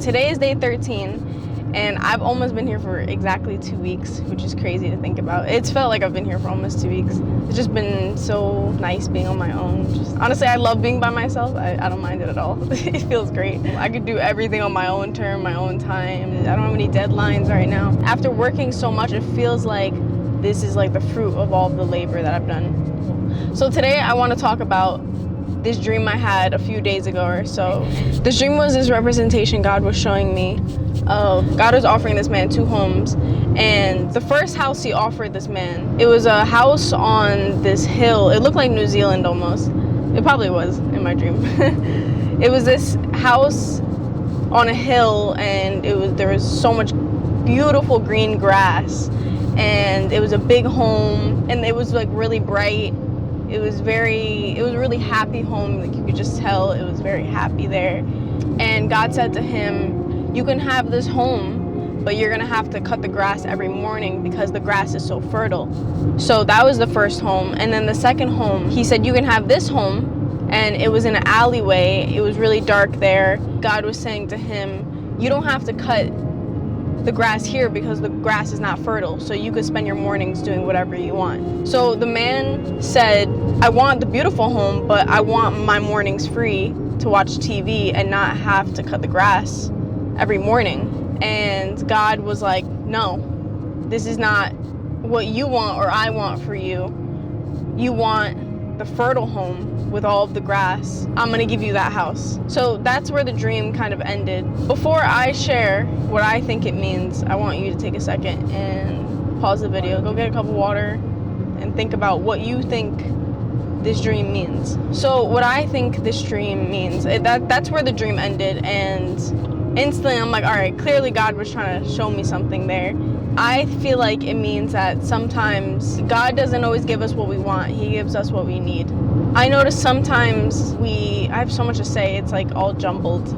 Today is day 13, and I've almost been here for exactly 2 weeks, which is crazy to think about. It's felt like I've been here for almost 2 weeks. It's just been so nice being on my own. Honestly, I love being by myself. I don't mind it at all. It feels great. I could do everything on my own term, my own time. I don't have any deadlines right now. After working so much, it feels like this is like the fruit of all the labor that I've done. So today I want to talk about this dream I had a few days ago or so. This dream was this representation God was showing me of God was offering this man 2 homes, and the first house he offered this man, it was a house on this hill. It looked like New Zealand almost. It probably was in my dream. It was this house on a hill, and there was so much beautiful green grass, and it was a big home, and it was like really bright. It was really happy home. Like you could just tell it was very happy there. And God said to him, you can have this home, but you're gonna have to cut the grass every morning because the grass is so fertile. So that was the first home. And then the second home, he said, you can have this home, and it was in an alleyway. It was really dark there. God was saying to him, you don't have to cut the grass here because the grass is not fertile, so you could spend your mornings doing whatever you want. So the man said, I want the beautiful home, but I want my mornings free to watch TV and not have to cut the grass every morning. And God was like, no, this is not what you want or I want for you. You want the fertile home with all of the grass. I'm gonna give you that house. So that's where the dream kind of ended. Before I share what I think it means, I want you to take a second and pause the video, go get a cup of water, and think about what you think this dream means. So what I think this dream means, that's where the dream ended, and instantly I'm like, all right, clearly God was trying to show me something there. I feel like it means that sometimes God doesn't always give us what we want. He gives us what we need. I notice sometimes I have so much to say, it's like all jumbled.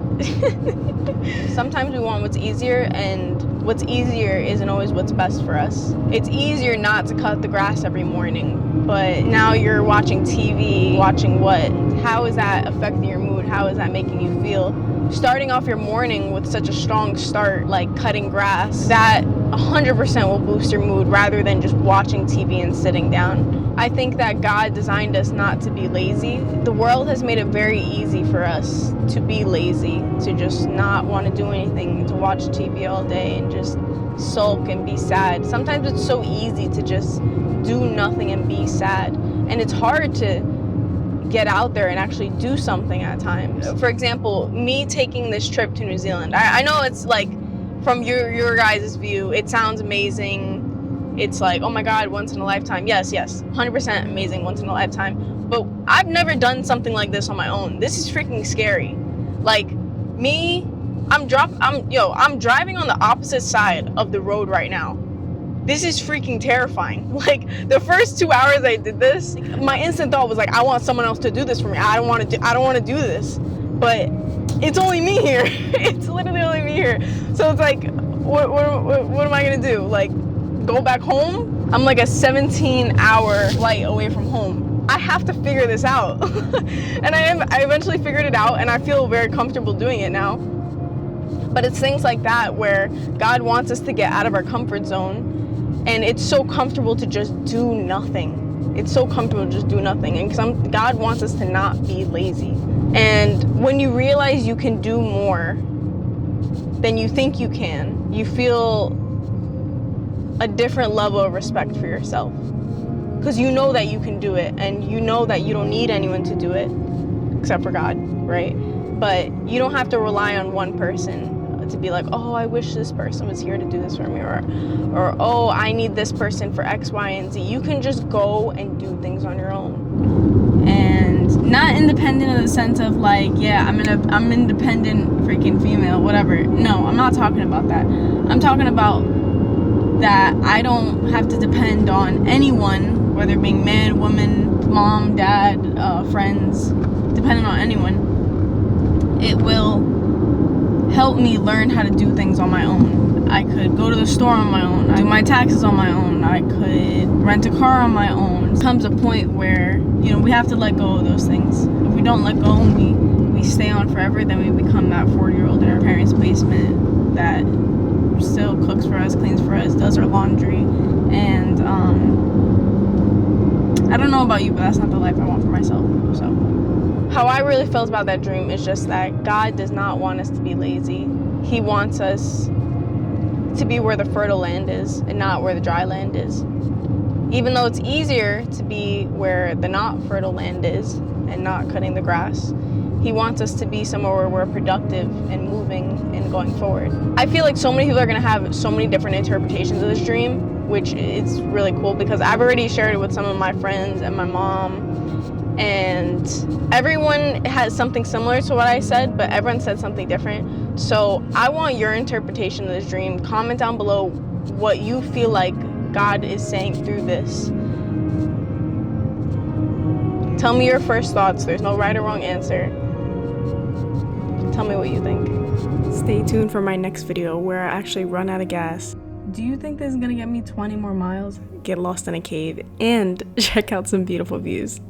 Sometimes we want what's easier, and what's easier isn't always what's best for us. It's easier not to cut the grass every morning, but now you're watching TV. Watching what? How is that affecting your mood? How is that making you feel? Starting off your morning with such a strong start, like cutting grass, that 100% will boost your mood rather than just watching TV and sitting down. I think that God designed us not to be lazy. The world has made it very easy for us to be lazy, to just not want to do anything, to watch TV all day and just sulk and be sad. Sometimes it's so easy to just do nothing and be sad. And it's hard to get out there and actually do something at times. For example, me taking this trip to New Zealand. I know it's like, from your guys' view, it sounds amazing. It's like, oh my God, once in a lifetime. Yes, 100% amazing, once in a lifetime. But I've never done something like this on my own. This is freaking scary. Like me, I'm driving on the opposite side of the road right now. This is freaking terrifying. Like the first 2 hours I did this, my instant thought was like, I want someone else to do this for me. I don't want to do this. But it's only me here. It's literally only me here. So it's like, what am I gonna do? Like, go back home? I'm like a 17-hour flight away from home. I have to figure this out. And I eventually figured it out, and I feel very comfortable doing it now. But it's things like that where God wants us to get out of our comfort zone, and it's so comfortable to just do nothing. It's so comfortable to just do nothing, and God wants us to not be lazy. And when you realize you can do more than you think you can, you feel a different level of respect for yourself. Because you know that you can do it, and you know that you don't need anyone to do it, except for God, right? But you don't have to rely on one person to be like, oh, I wish this person was here to do this for me, or oh, I need this person for X, Y, and Z. You can just go and do things on your own. And not independent in the sense of like, yeah, I'm independent freaking female, whatever. No, I'm not talking about that. I'm talking about that I don't have to depend on anyone, whether it be man, woman, mom, dad, friends, depending on anyone. It will help me learn how to do things on my own. I could go to the store on my own, do my taxes on my own, I could rent a car on my own. There comes a point where, we have to let go of those things. If we don't let go, we we stay on forever, then we become that 40-year-old in our parents' basement that still cooks for us, cleans for us, does our laundry. And I don't know about you, but that's not the life I want for myself. So how I really felt about that dream is just that God does not want us to be lazy. He wants us to be where the fertile land is and not where the dry land is. Even though it's easier to be where the not fertile land is and not cutting the grass, He wants us to be somewhere where we're productive and moving and going forward. I feel like so many people are gonna have so many different interpretations of this dream, which is really cool because I've already shared it with some of my friends and my mom, and everyone has something similar to what I said, but everyone said something different. So I want your interpretation of this dream. Comment down below what you feel like God is saying through this. Tell me your first thoughts. There's no right or wrong answer. Tell me what you think. Stay tuned for my next video where I actually run out of gas. Do you think this is gonna get me 20 more miles? Get lost in a cave and check out some beautiful views.